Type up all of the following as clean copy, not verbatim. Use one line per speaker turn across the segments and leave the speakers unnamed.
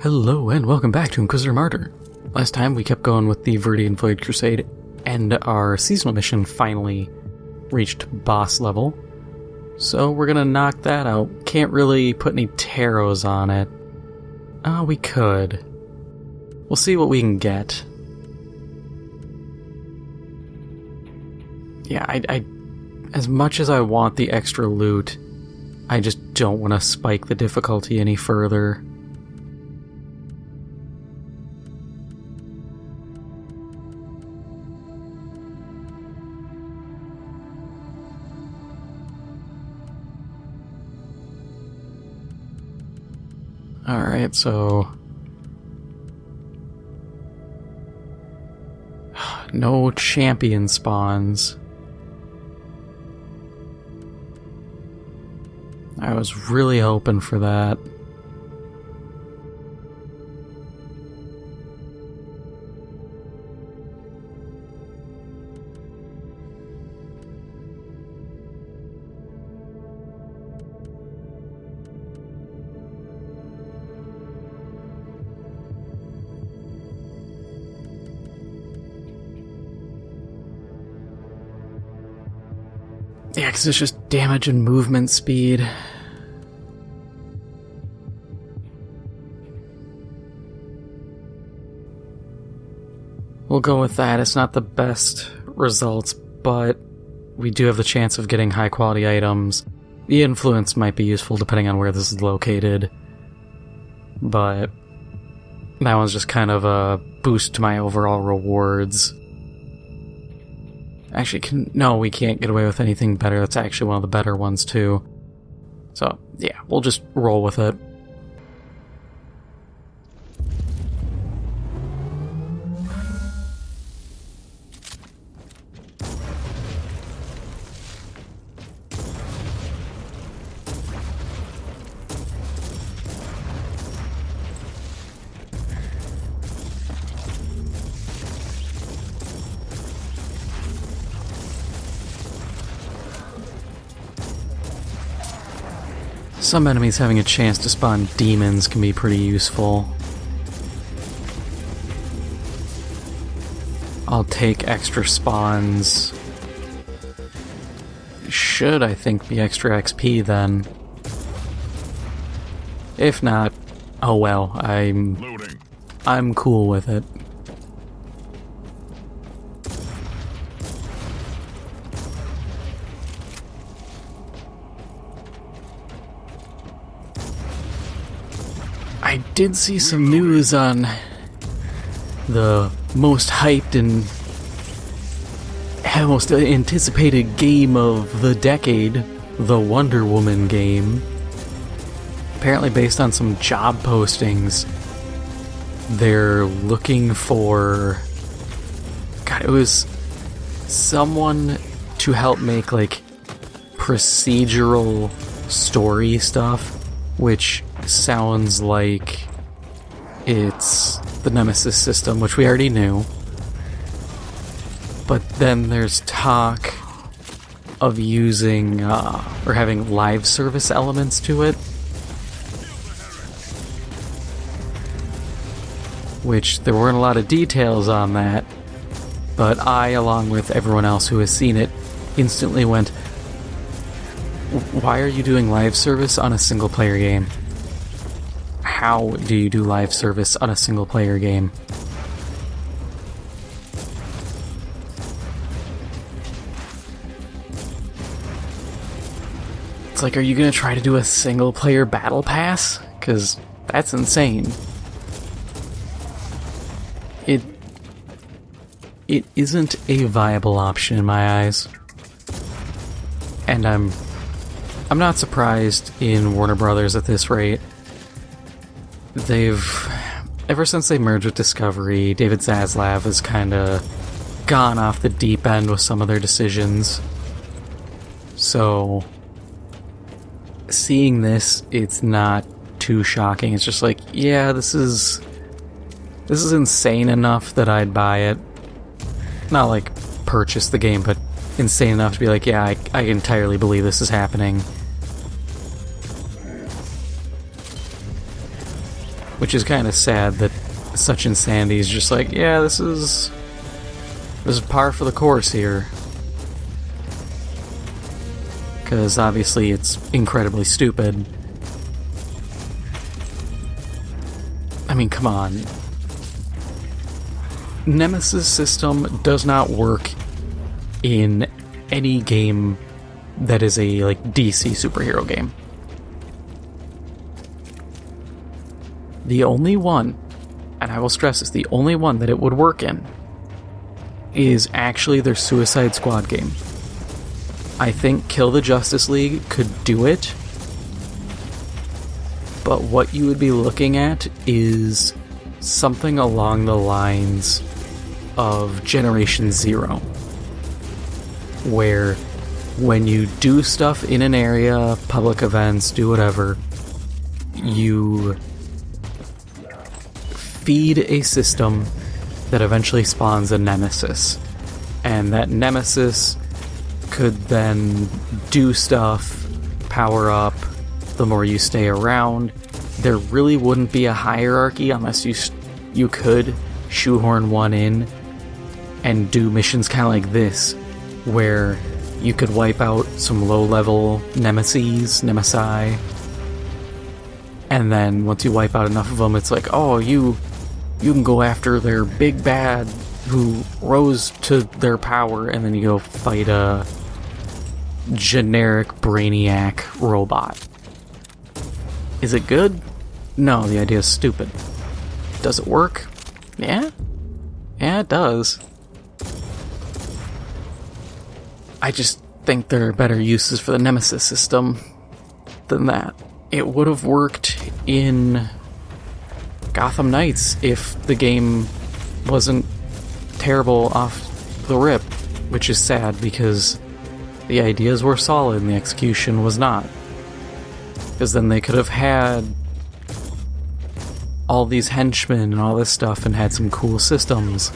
Hello and welcome back to Inquisitor Martyr. Last time we kept going with the viridian crusade, and our seasonal mission finally reached boss level. So we're gonna knock that out. Can't really put any tarots on it. Oh, we could. We'll see what we can get. Yeah, I as much as I want the extra loot, I just don't want to spike the difficulty any further. Alright, so... no champion spawns. I was really hoping for that. Yeah, because it's just damage and movement speed. We'll go with that. It's not the best results, but we do have the chance of getting high quality items. The influence might be useful depending on where this is located, but that one's just kind of a boost to my overall rewards. Actually, no, we can't get away with anything better. That's actually one of the better ones, too. So, yeah, we'll just roll with it. Some enemies having a chance to spawn demons can be pretty useful. I'll take extra spawns. Should, I think, be extra XP then. If not, oh well, I'm cool with it. I did see some news on the most hyped and most anticipated game of the decade, the Wonder Woman game. Apparently based on some job postings, they're looking for... God, it was someone to help make, like, procedural story stuff, which sounds like it's the Nemesis system, which we already knew. But then there's talk of using, or having live service elements to it. Which, there weren't a lot of details on that, but I, along with everyone else who has seen it, instantly went, why are you doing live service on a single player game? How do you do live service on a single player game? It's like, are you gonna try to do a single player battle pass? 'Cause that's insane. It isn't a viable option in my eyes. And I'm not surprised in Warner Brothers at this rate. Ever since they merged with Discovery, David Zaslav has kind of gone off the deep end with some of their decisions. So, seeing this, it's not too shocking. It's just like, yeah, this is insane enough that I'd buy it. Not like purchase the game, but insane enough to be like, yeah, I entirely believe this is happening. Which is kind of sad that such insanity is just like, yeah, this is par for the course here. Because obviously it's incredibly stupid. I mean, come on. Nemesis system does not work in any game that is a like DC superhero game. The only one, and I will stress this, the only one that it would work in is actually their Suicide Squad game. I think Kill the Justice League could do it, but what you would be looking at is something along the lines of Generation Zero, where when you do stuff in an area, public events, do whatever, you feed a system that eventually spawns a nemesis, and that nemesis could then do stuff, power up, the more you stay around. There really wouldn't be a hierarchy unless you could shoehorn one in and do missions kind of like this, where you could wipe out some low-level nemesi, and then once you wipe out enough of them, it's like, oh, you can go after their big bad who rose to their power, and then you go fight a generic brainiac robot. Is it good? No, the idea is stupid. Does it work? Yeah? Yeah, it does. I just think there are better uses for the Nemesis system than that. It would have worked in Gotham Knights if the game wasn't terrible off the rip, which is sad because the ideas were solid and the execution was not. Because then they could have had all these henchmen and all this stuff and had some cool systems,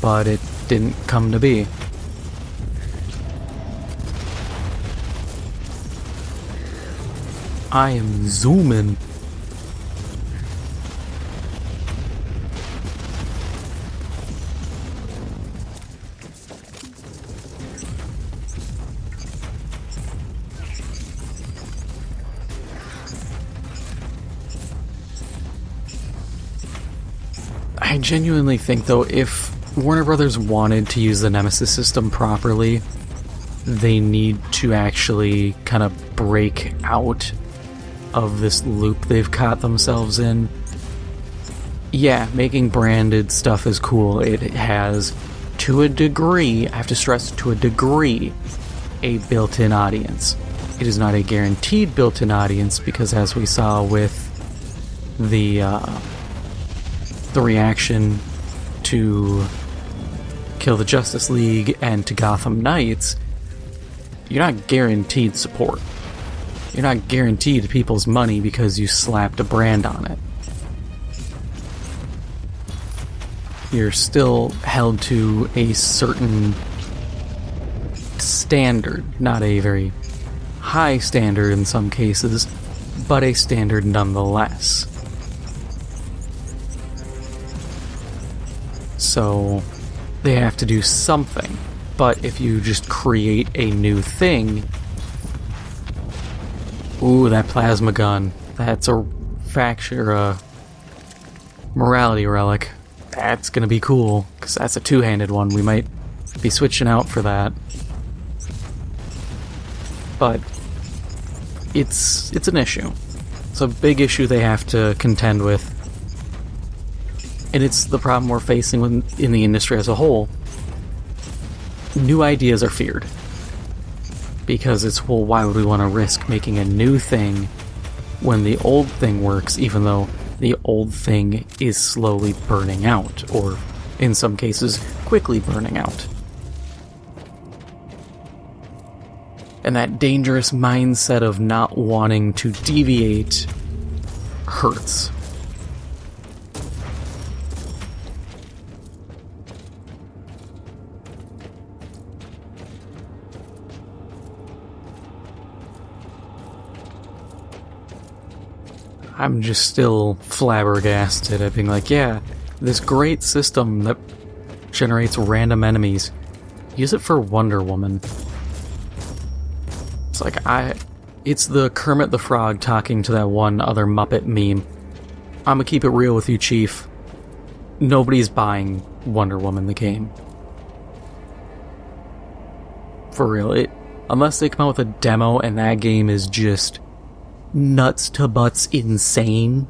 but it didn't come to be. I am zooming. I genuinely think, though, if Warner Brothers wanted to use the Nemesis system properly, they need to actually kind of break out of this loop they've caught themselves in. Yeah, making branded stuff is cool. It has, to a degree, I have to stress, to a degree, a built-in audience. It is not a guaranteed built-in audience because, as we saw with the reaction to Kill the Justice League and to Gotham Knights, you're not guaranteed support. You're not guaranteed people's money because you slapped a brand on it. You're still held to a certain standard, not a very high standard in some cases, but a standard nonetheless. So they have to do something, but if you just create a new thing, ooh, that plasma gun, that's a morality relic. That's gonna be cool, because that's a two-handed one. We might be switching out for that. But it's an issue. It's a big issue they have to contend with. And it's the problem we're facing in the industry as a whole. New ideas are feared. Because it's, well, why would we want to risk making a new thing when the old thing works, even though the old thing is slowly burning out, or in some cases, quickly burning out. And that dangerous mindset of not wanting to deviate hurts. I'm just still flabbergasted at being like, yeah, this great system that generates random enemies, use it for Wonder Woman. It's like, it's the Kermit the Frog talking to that one other Muppet meme. I'ma keep it real with you, Chief. Nobody's buying Wonder Woman the game. For real, unless they come out with a demo and that game is just nuts to butts insane,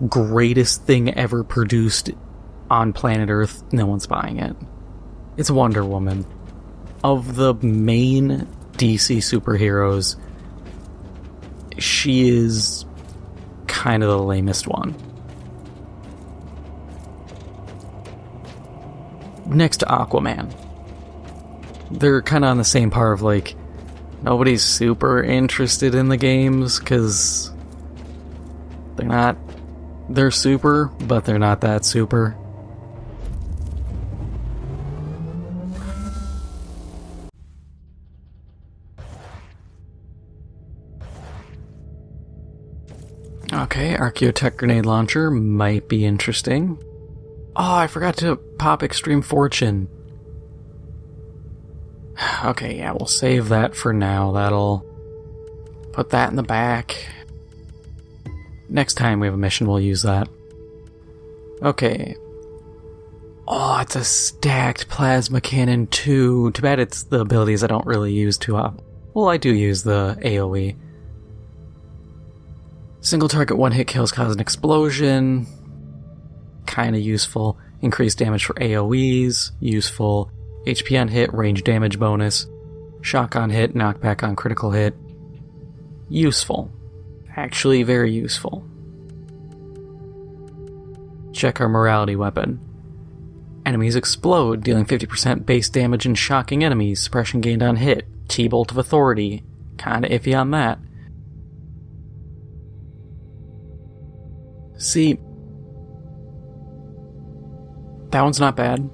greatest thing ever produced on planet Earth, no one's buying it. It's Wonder Woman. Of the main DC superheroes, she is kind of the lamest one. Next to Aquaman. They're kind of on the same par of like, nobody's super interested in the games because they're super, but they're not that super. Okay, Archaeotech Grenade Launcher might be interesting. Oh, I forgot to pop Extreme Fortune. Okay, yeah, we'll save that for now. That'll put that in the back. Next time we have a mission, we'll use that. Okay. Oh, it's a stacked plasma cannon too. Too bad it's the abilities I don't really use too often. Well, I do use the AoE. Single target one-hit kills cause an explosion. Kinda useful. Increased damage for AoEs. Useful. HP on hit, range damage bonus. Shock on hit, knockback on critical hit. Useful. Actually very useful. Check our morality weapon. Enemies explode, dealing 50% base damage and shocking enemies. Suppression gained on hit. T-Bolt of Authority. Kinda iffy on that. See, that one's not bad.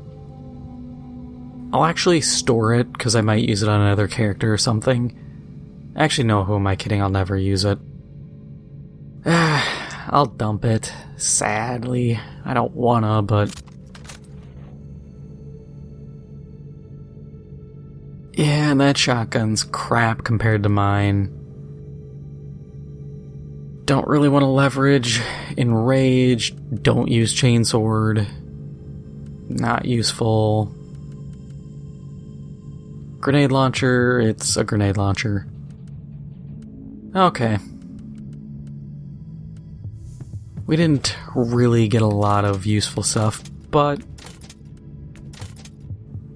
I'll actually store it, because I might use it on another character or something. Actually, no, who am I kidding? I'll never use it. I'll dump it. Sadly. I don't wanna, but... yeah, and that shotgun's crap compared to mine. Don't really want to leverage. Enrage. Don't use Chainsword. Not useful. Grenade launcher. It's a grenade launcher. Okay. We didn't really get a lot of useful stuff, but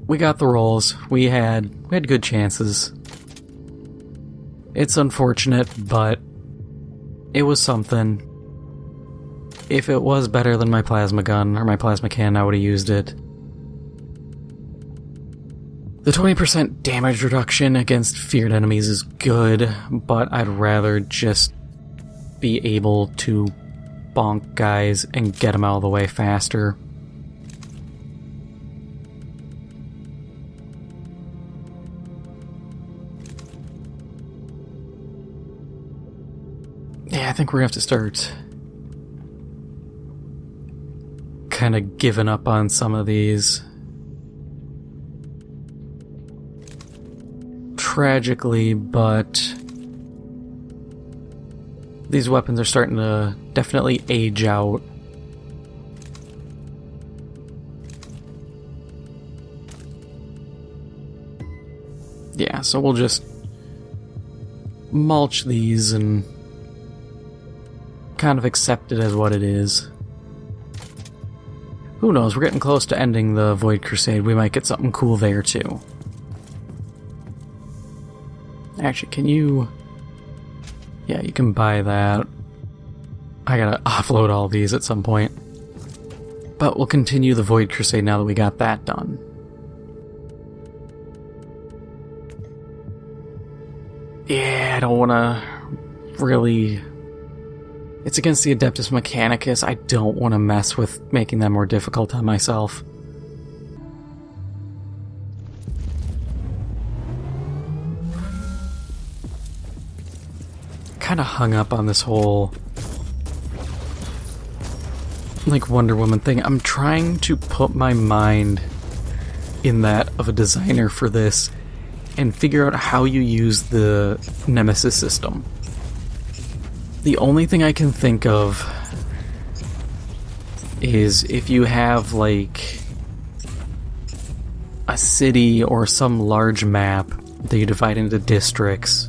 we got the rolls. We had good chances. It's unfortunate, but it was something. If it was better than my plasma gun or my plasma cannon, I would have used it. The 20% damage reduction against feared enemies is good, but I'd rather just be able to bonk guys and get them out of the way faster. Yeah, I think we're gonna have to start kind of giving up on some of these. Tragically, but these weapons are starting to definitely age out. Yeah, so we'll just mulch these and kind of accept it as what it is. Who knows, we're getting close to ending the Void Crusade. We might get something cool there too. Actually, can you... yeah, you can buy that. I gotta offload all these at some point. But we'll continue the Void Crusade now that we got that done. Yeah, I don't wanna really... it's against the Adeptus Mechanicus. I don't want to mess with making them more difficult on myself. Kind of hung up on this whole like Wonder Woman thing, I'm trying to put my mind in that of a designer for this and figure out how you use the Nemesis system. The only thing I can think of is if you have like a city or some large map that you divide into districts,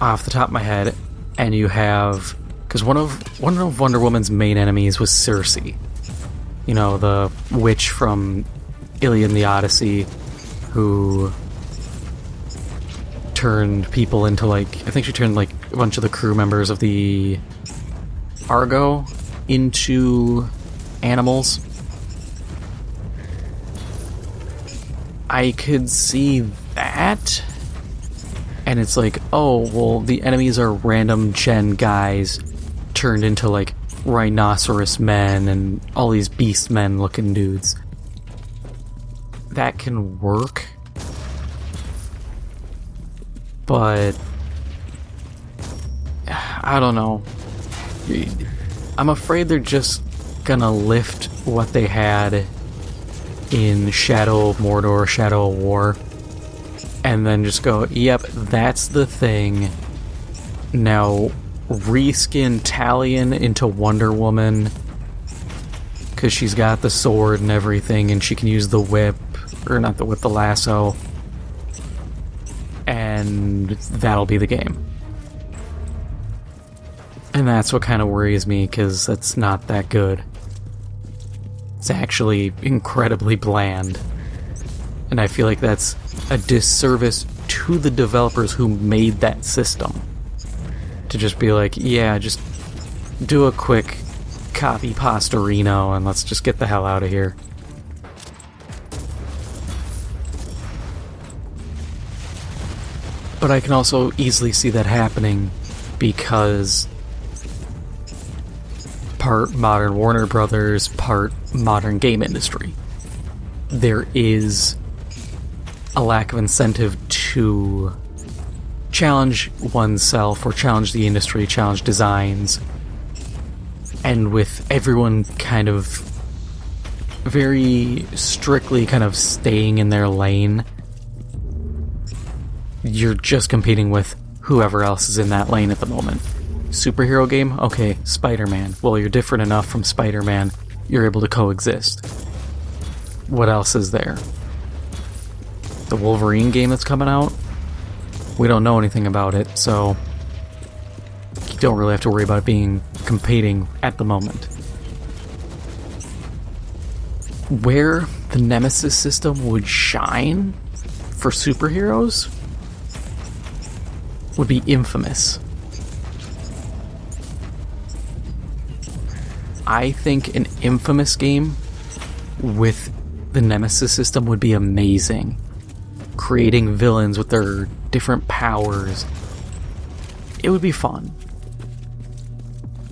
off the top of my head, and you have, because one of Wonder Woman's main enemies was Circe, you know, the witch from Iliad and the Odyssey, who turned people into, like, I think she turned like a bunch of the crew members of the Argo into animals. I could see that, and it's like, oh, well, the enemies are random gen guys turned into, like, rhinoceros men and all these beast men looking dudes. That can work, but I don't know. I'm afraid they're just gonna lift what they had in Shadow of Mordor, Shadow of War, and then just go, yep, that's the thing. Now reskin Talion into Wonder Woman, because she's got the sword and everything, and she can use the whip, or not the whip, the lasso, and that'll be the game. And that's what kind of worries me, because that's not that good. It's actually incredibly bland. And I feel like that's a disservice to the developers who made that system. To just be like, yeah, just do a quick copy pastorino and let's just get the hell out of here. But I can also easily see that happening because part modern Warner Brothers, part modern game industry. There is a lack of incentive to challenge oneself or challenge the industry, challenge designs. And with everyone kind of very strictly kind of staying in their lane, you're just competing with whoever else is in that lane at the moment. Superhero game? Okay, Spider-Man. Well, you're different enough from Spider-Man, you're able to coexist. What else is there? The Wolverine game that's coming out? We don't know anything about it, so you don't really have to worry about it being competing at the moment. Where the Nemesis system would shine for superheroes would be Infamous. I think an Infamous game with the Nemesis system would be amazing. Creating villains with their different powers. It would be fun.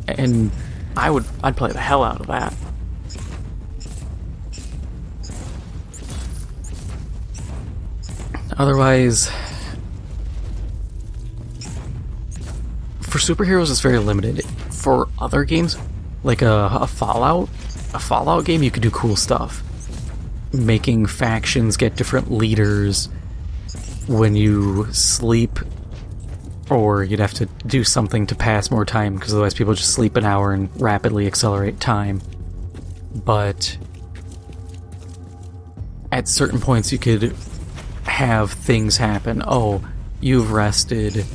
And I'd play the hell out of that. Otherwise, for superheroes it's very limited. For other games, like a Fallout game, you could do cool stuff. Making factions get different leaders when you sleep, or you'd have to do something to pass more time, because otherwise people just sleep an hour and rapidly accelerate time. But at certain points you could have things happen. Oh, you've rested,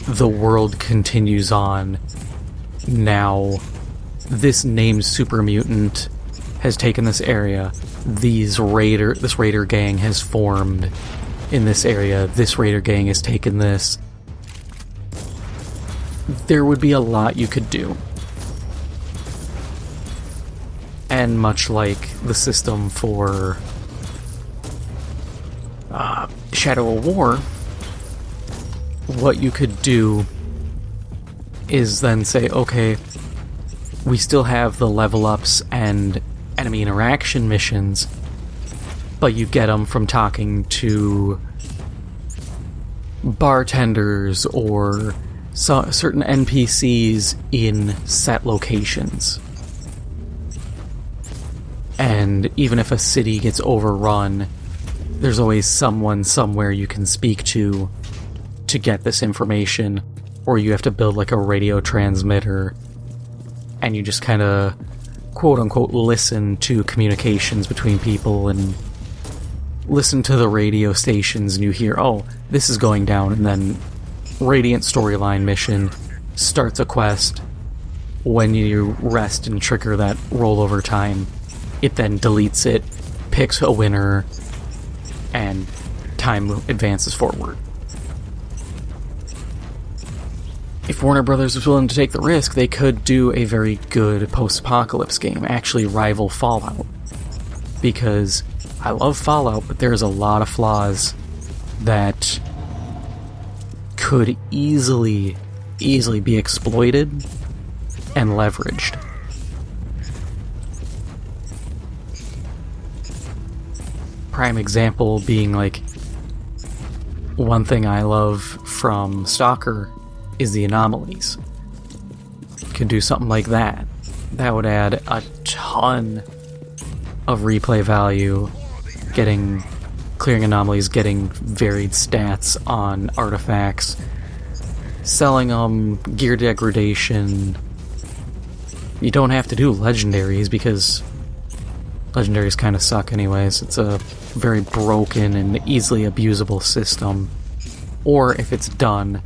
the world continues on. Now this named super mutant has taken this area. This raider gang has formed in this area. This raider gang has taken this. There would be a lot you could do. And much like the system for Shadow of War, what you could do is then say, okay, we still have the level ups and enemy interaction missions, but you get them from talking to bartenders or certain NPCs in set locations. And even if a city gets overrun, there's always someone somewhere you can speak to get this information, or you have to build like a radio transmitter, and you just kind of quote-unquote listen to communications between people and listen to the radio stations, and you hear, oh, this is going down, and then Radiant storyline mission starts a quest. When you rest and trigger that rollover time, it then deletes it, picks a winner, and time advances forward. If Warner Brothers was willing to take the risk, they could do a very good post-apocalypse game, actually rival Fallout. Because I love Fallout, but there's a lot of flaws that could easily be exploited and leveraged. Prime example being like, one thing I love from Stalker is the anomalies. You could do something like that. That would add a ton of replay value, clearing anomalies, getting varied stats on artifacts, selling them, gear degradation. You don't have to do legendaries because legendaries kind of suck anyways. It's a very broken and easily abusable system. Or if it's done,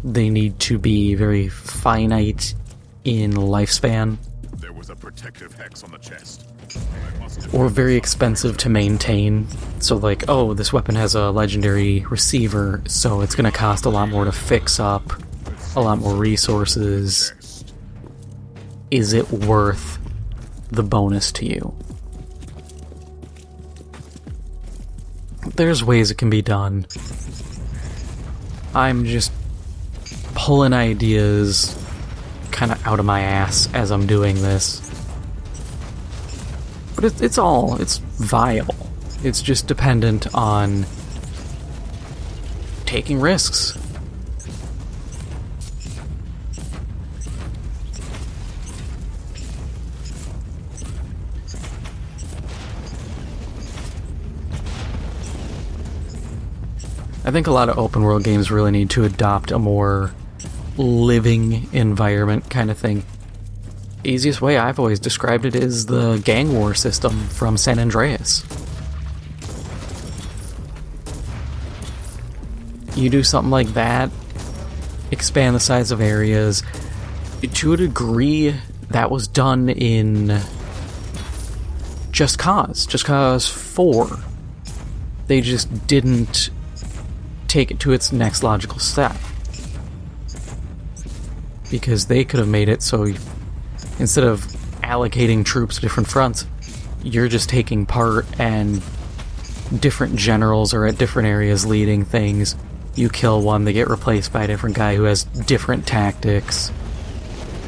they need to be very finite in lifespan.
There was a protective hex on the chest.
Or very expensive to maintain. So like, oh, this weapon has a legendary receiver, so it's going to cost a lot more to fix up, a lot more resources. Is it worth the bonus to you? There's ways it can be done. I'm just pulling ideas kind of out of my ass as I'm doing this. But it's viable. It's just dependent on taking risks. I think a lot of open world games really need to adopt a more living environment kind of thing. Easiest way I've always described it is the gang war system from San Andreas. You do something like that, expand the size of areas. To a degree, that was done in Just Cause 4. They just didn't take it to its next logical step. Because they could have made it so instead of allocating troops to different fronts, you're just taking part and different generals are at different areas leading things. You kill one, they get replaced by a different guy who has different tactics.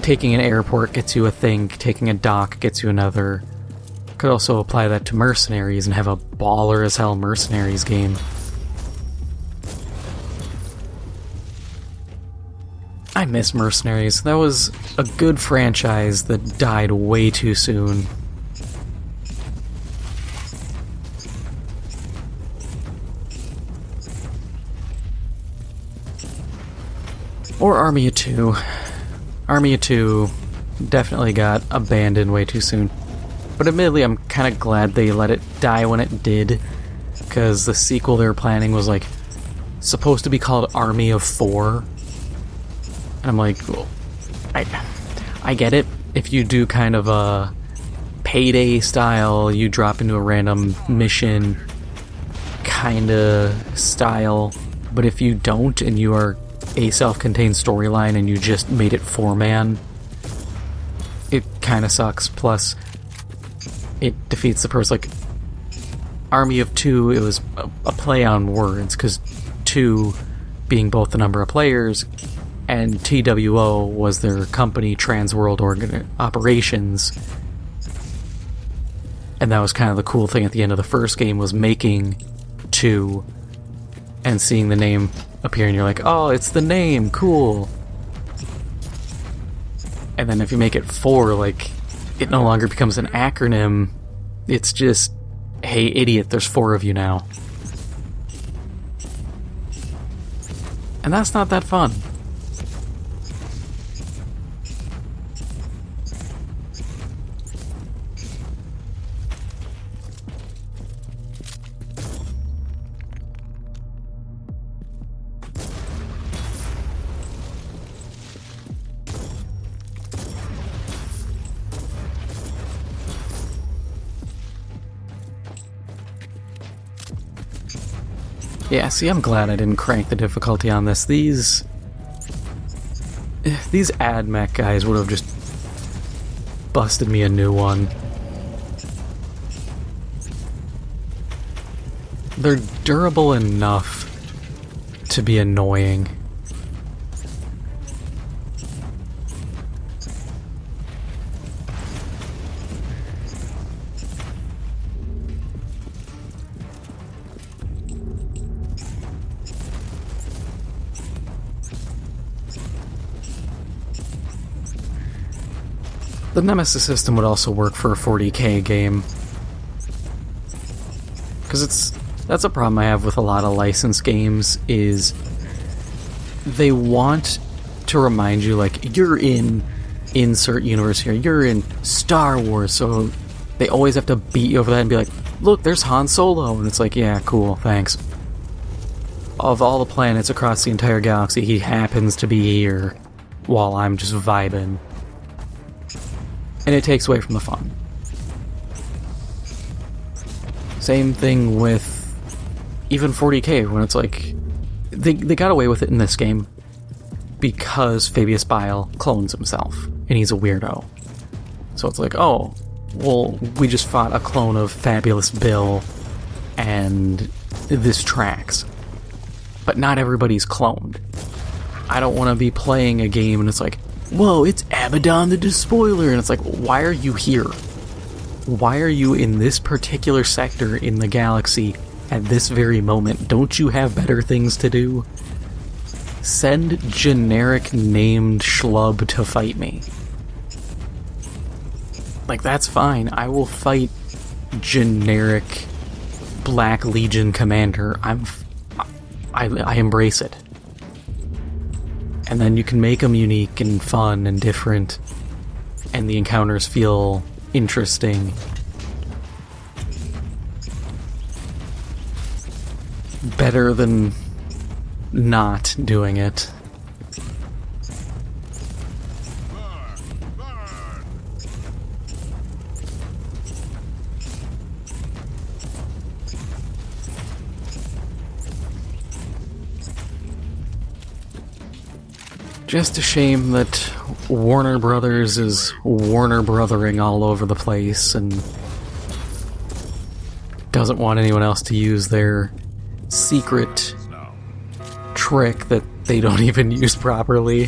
Taking an airport gets you a thing, taking a dock gets you another. Could also apply that to mercenaries and have a baller as hell mercenaries game. I miss Mercenaries. That was a good franchise that died way too soon. Or Army of Two. Army of Two definitely got abandoned way too soon. But admittedly, I'm kind of glad they let it die when it did, because the sequel they were planning was like supposed to be called Army of Four. And I'm like, well, I get it. If you do kind of a Payday style, you drop into a random mission kind of style. But if you don't, and you are a self-contained storyline and you just made it 4-man, it kind of sucks. Plus, it defeats the purpose. Like, Army of Two, it was a play on words, because 2 being both the number of players, and TWO was their company, Transworld Operations. And that was kind of the cool thing at the end of the first game, was making 2 and seeing the name appear and you're like, oh, it's the name, cool. And then if you make it 4, like, it no longer becomes an acronym. It's just, hey, idiot, there's 4 of you now. And that's not that fun. Yeah, see, I'm glad I didn't crank the difficulty on this. These ad mech guys would have just busted me a new one. They're durable enough to be annoying. The Nemesis system would also work for a 40K game. Because that's a problem I have with a lot of licensed games, is they want to remind you, like, you're in insert universe here, you're in Star Wars, so they always have to beat you over that and be like, look, there's Han Solo, and it's like, yeah, cool, thanks. Of all the planets across the entire galaxy, he happens to be here while I'm just vibing. And it takes away from the fun. Same thing with even 40K, when it's like, they got away with it in this game because Fabius Bile clones himself, and he's a weirdo. So it's like, oh, well, we just fought a clone of Fabulous Bill, and this tracks. But not everybody's cloned. I don't want to be playing a game and it's like, whoa, it's Abaddon the Despoiler, and it's like, why are you here? Why are you in this particular sector in the galaxy at this very moment? Don't you have better things to do? Send generic named schlub to fight me. Like, that's fine. I will fight generic Black Legion commander. I embrace it. And then you can make them unique and fun and different, and the encounters feel interesting. Better than not doing it. Just a shame that Warner Brothers is Warner Brothering all over the place and doesn't want anyone else to use their secret trick that they don't even use properly.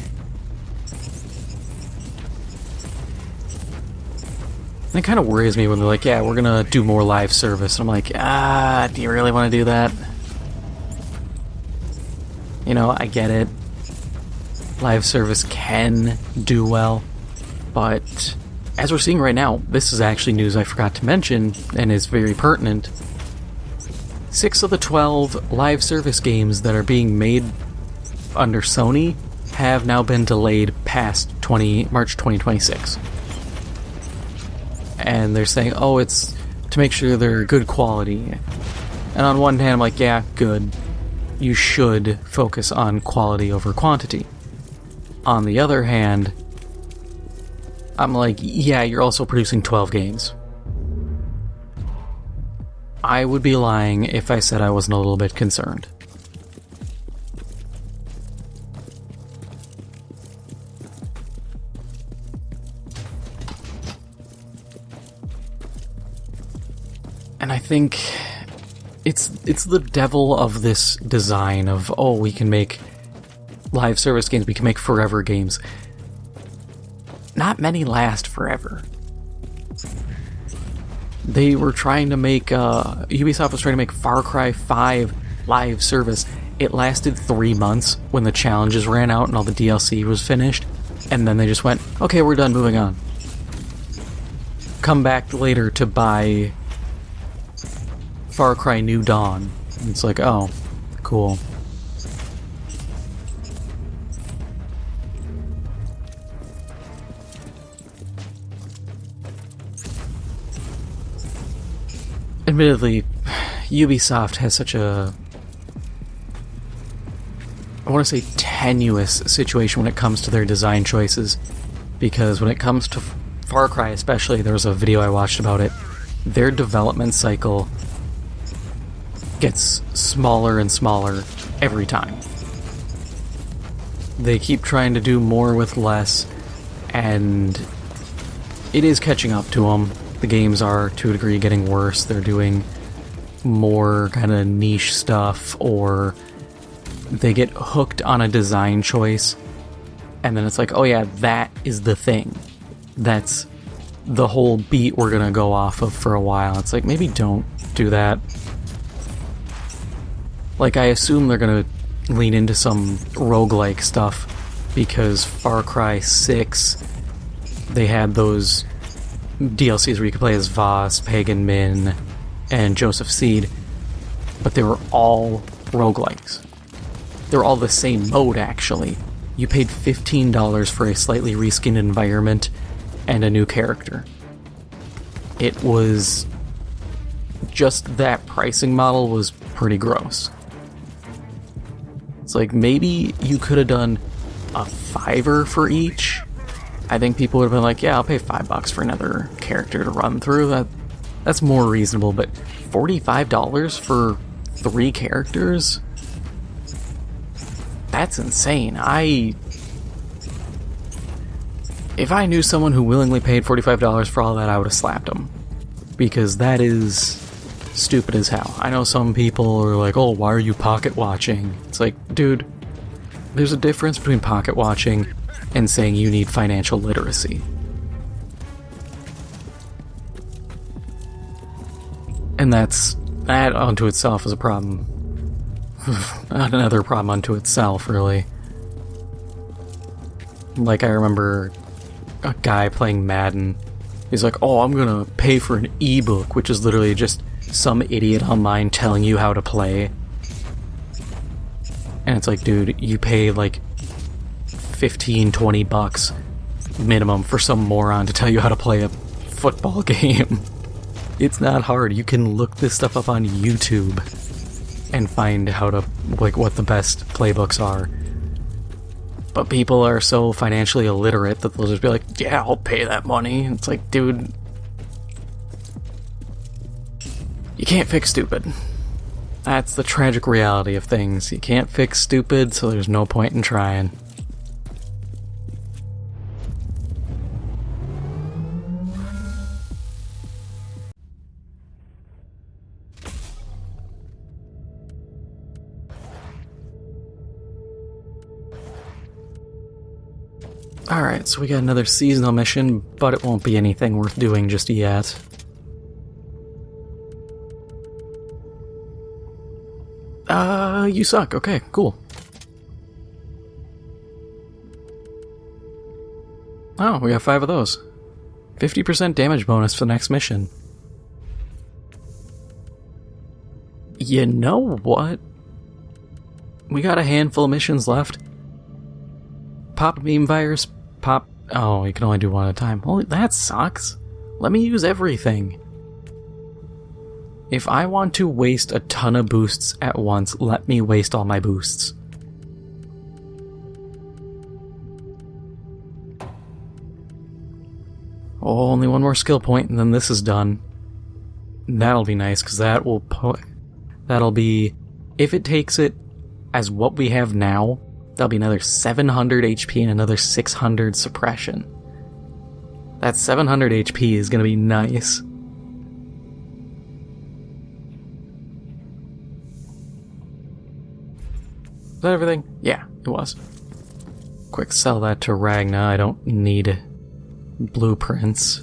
And it kind of worries me when they're like, yeah, we're gonna do more live service. And I'm like, do you really want to do that? You know, I get it. Live service can do well, but as we're seeing right now, this is actually news I forgot to mention and is very pertinent. 6 of the 12 live service games that are being made under Sony have now been delayed past March 2026. And they're saying, oh, it's to make sure they're good quality. And on one hand, I'm like, yeah, good. You should focus on quality over quantity. On the other hand, I'm like, yeah, you're also producing 12 games. I would be lying if I said I wasn't a little bit concerned. And I think it's the devil of this design of, oh, we can make live service games, we can make forever games. Not many last forever. They were trying to make, Ubisoft was trying to make Far Cry 5 live service, It lasted 3 months when the challenges ran out and all the DLC was finished, and then they just went, okay, we're done, moving on. Come back later to buy Far Cry New Dawn. And it's like, oh, cool. Admittedly, Ubisoft has such a, I want to say, tenuous situation when it comes to their design choices, because when it comes to Far Cry especially, there was a video I watched about it, their development cycle gets smaller and smaller every time. They keep trying to do more with less, and it is catching up to them. The games are, to a degree, getting worse. They're doing more kind of niche stuff, or they get hooked on a design choice, and then it's like, oh yeah, that is the thing. That's the whole beat we're gonna go off of for a while. It's like, maybe don't do that. Like, I assume they're gonna lean into some roguelike stuff, because Far Cry 6, they had those DLCs where you could play as Voss, Pagan Min, and Joseph Seed, but they were all roguelikes. They were all the same mode, actually. You paid $15 for a slightly reskinned environment and a new character. It was just that pricing model was pretty gross. It's like, maybe you could have done a $5 for each. I think people would have been like, yeah, I'll pay $5 for another character to run through. That's more reasonable, but $45 for 3 characters? That's insane. If I knew someone who willingly paid $45 for all that, I would have slapped them. Because that is stupid as hell. I know some people are like, oh, why are you pocket watching? It's like, dude, there's a difference between pocket watching and saying you need financial literacy. And that unto itself is a problem. Another problem unto itself, really. Like, I remember a guy playing Madden. He's like, oh, I'm gonna pay for an ebook, which is literally just some idiot online telling you how to play. And it's like, dude, you pay like $15-20 minimum for some moron to tell you how to play a football game. It's not hard. You can look this stuff up on YouTube and find how to, like, what the best playbooks are. But people are so financially illiterate that they'll just be like, yeah, I'll pay that money. It's like, dude, you can't fix stupid. That's the tragic reality of things. You can't fix stupid, so there's no point in trying. Alright, so we got another seasonal mission, but it won't be anything worth doing just yet. You suck. Okay, cool. Oh, we got 5 of those. 50% damage bonus for the next mission. You know what? We got a handful of missions left. Pop meme virus, pop... Oh, you can only do one at a time. Well, that sucks. Let me use everything. If I want to waste a ton of boosts at once, let me waste all my boosts. Oh, only one more skill point, and then this is done. That'll be nice, because that'll be... If it takes it as what we have now, that'll be another 700 HP and another 600 suppression. That 700 HP is going to be nice. Is that everything? Yeah, it was. Quick sell that to Ragna. I don't need blueprints.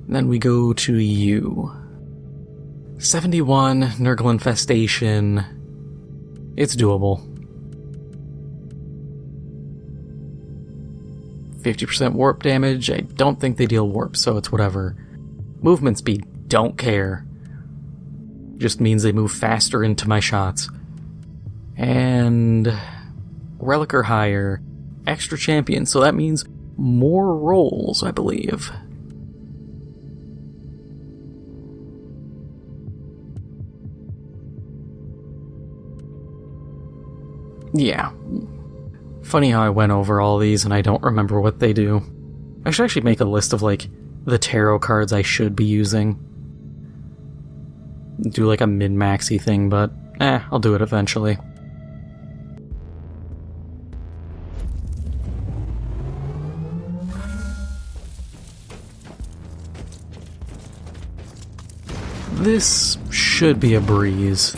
And then we go to you. 71, Nurgle Infestation. It's doable. 50% warp damage. I don't think they deal warp, so it's whatever. Movement speed, don't care. Just means they move faster into my shots. And relic or higher. Extra champion, so that means more rolls, I believe. Yeah. Funny how I went over all these and I don't remember what they do. I should actually make a list of, like, the tarot cards I should be using. Do, like, a min-maxy thing, but, I'll do it eventually. This should be a breeze.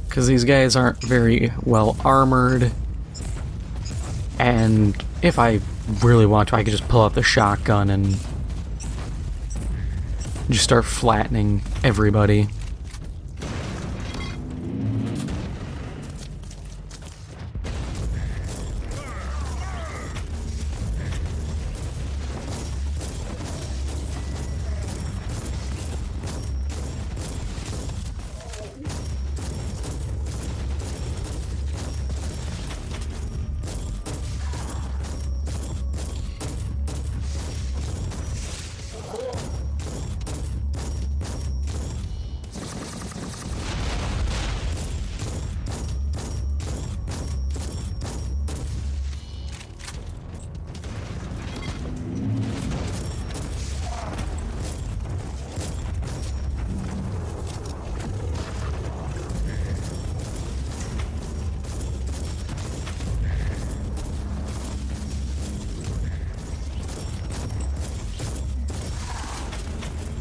Because these guys aren't very well armored. And if I really want to, I could just pull out the shotgun and just start flattening everybody.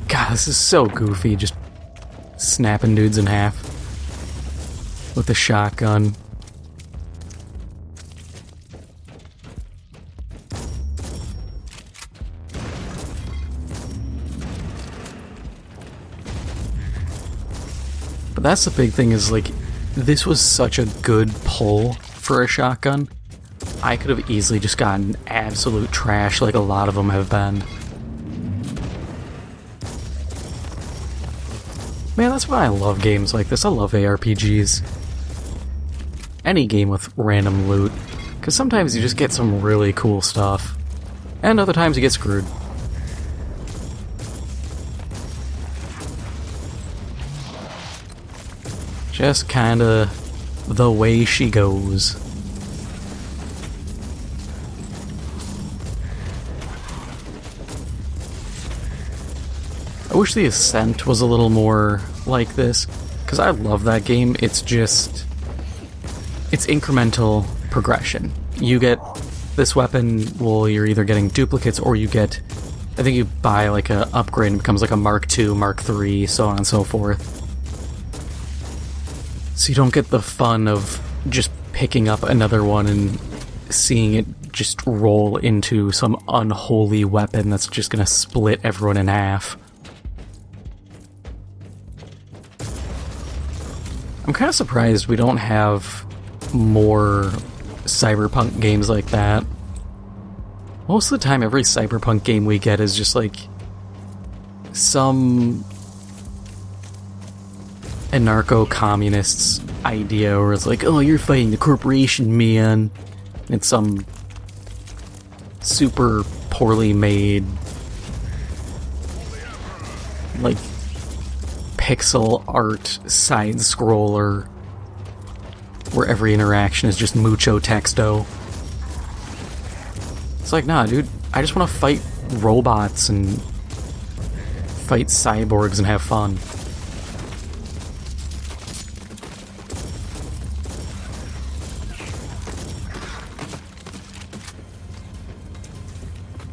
God, this is so goofy, just snapping dudes in half with a shotgun. But that's the big thing is, like, this was such a good pull for a shotgun. I could have easily just gotten absolute trash like a lot of them have been. Man, that's why I love games like this. I love ARPGs. Any game with random loot. Because sometimes you just get some really cool stuff. And other times you get screwed. Just kinda the way she goes. I wish the Ascent was a little more like this, because I love that game. It's just... it's incremental progression. You get this weapon, well, you're either getting duplicates or you get... I think you buy like a upgrade and it becomes like a Mark II, Mark III, so on and so forth. So you don't get the fun of just picking up another one and seeing it just roll into some unholy weapon that's just gonna split everyone in half. I'm kind of surprised we don't have more cyberpunk games like that. Most of the time, every cyberpunk game we get is just like some anarcho-communist's idea where it's like, oh, you're fighting the corporation, man. It's some super poorly made, like, pixel art side-scroller where every interaction is just mucho texto. It's like, nah, dude, I just want to fight robots and fight cyborgs and have fun.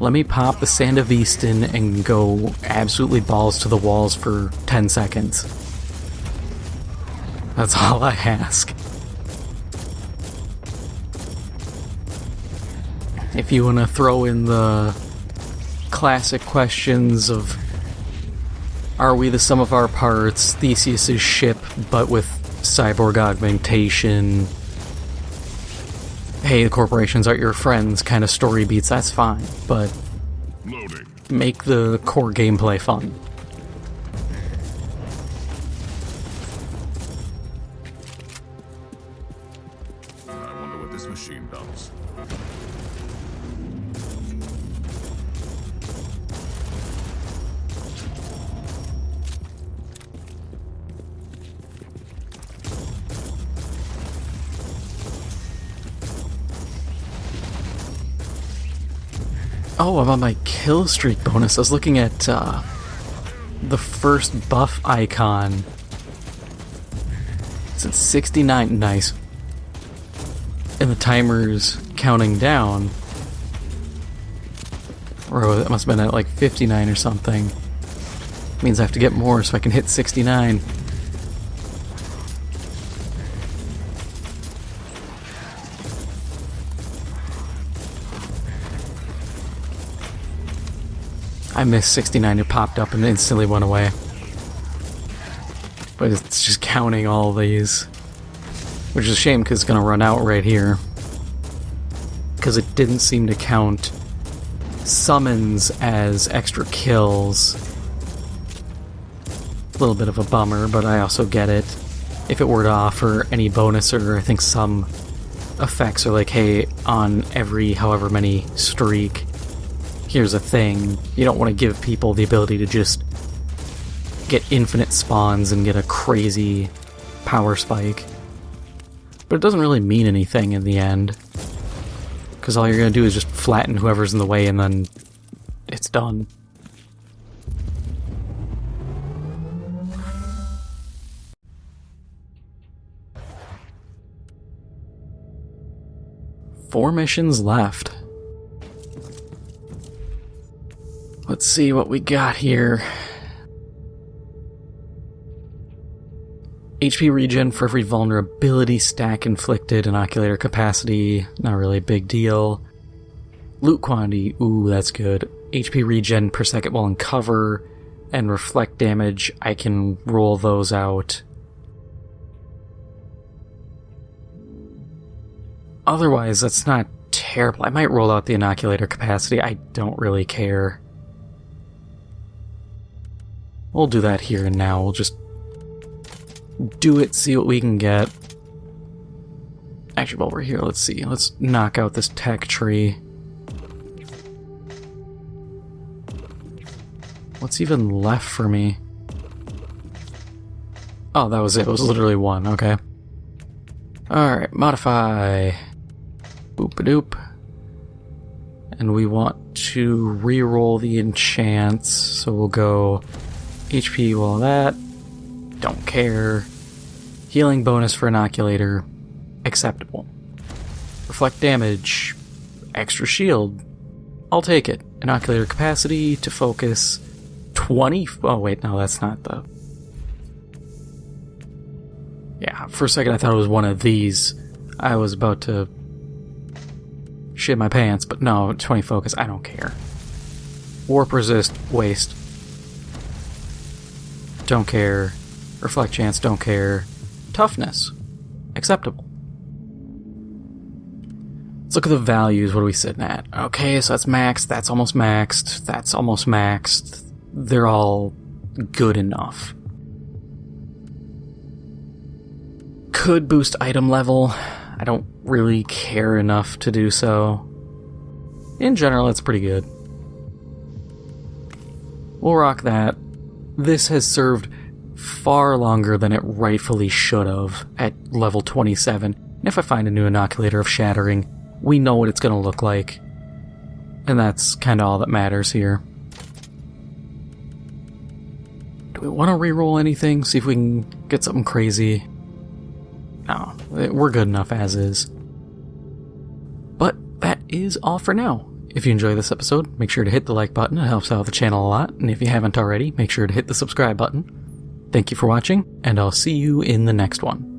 Let me pop the Sandevistan and go absolutely balls to the walls for 10 seconds. That's all I ask. If you want to throw in the classic questions of, are we the sum of our parts, Theseus's ship, but with cyborg augmentation, hey, the corporations aren't your friends kind of story beats, that's fine, but
Loading.
make the core gameplay fun.
I wonder what this machine does.
Oh, I'm on my kill streak bonus. I was looking at the first buff icon. It's at 69. Nice. And the timer's counting down. Or it must have been at like 59 or something. Means I have to get more so I can hit 69. I missed 69, it popped up and instantly went away. But it's just counting all these. Which is a shame because it's going to run out right here. Because it didn't seem to count summons as extra kills. A little bit of a bummer, but I also get it. If it were to offer any bonus, or I think some effects are like, hey, on every however many streak, here's a thing. You don't want to give people the ability to just get infinite spawns and get a crazy power spike. But it doesn't really mean anything in the end. Because all you're going to do is just flatten whoever's in the way and then it's done. Four missions left. Let's see what we got here. HP regen for every vulnerability stack inflicted, inoculator capacity, not really a big deal. Loot quantity, ooh, that's good. HP regen per second while in cover, and reflect damage, I can roll those out. Otherwise, that's not terrible. I might roll out the inoculator capacity, I don't really care. We'll do that here and now. We'll just do it, see what we can get. Actually, while we're here, let's see. Let's knock out this tech tree. What's even left for me? Oh, that was it. It was literally one. Okay. Alright, modify. Boop-a-doop. And we want to re-roll the enchants, so we'll go HP while that. Don't care. Healing bonus for inoculator. Acceptable. Reflect damage. Extra shield. I'll take it. Inoculator capacity to focus 20. Oh, wait, no, that's not the. Yeah, for a second I thought it was one of these. I was about to shit my pants, but no, 20 focus, I don't care. Warp resist, waste. Don't care. Reflect chance, don't care. Toughness, acceptable. Let's look at the values. What are we sitting at? Okay, so that's maxed, that's almost maxed, that's almost maxed. They're all good enough. Could boost item level. I don't really care enough to do so. In general, it's pretty good. We'll rock that. This has served far longer than it rightfully should have at level 27. And if I find a new inoculator of shattering, we know what it's going to look like. And that's kind of all that matters here. Do we want to reroll anything? See if we can get something crazy? No, we're good enough as is. But that is all for now. If you enjoy this episode, make sure to hit the like button. It helps out the channel a lot. And if you haven't already, make sure to hit the subscribe button. Thank you for watching, and I'll see you in the next one.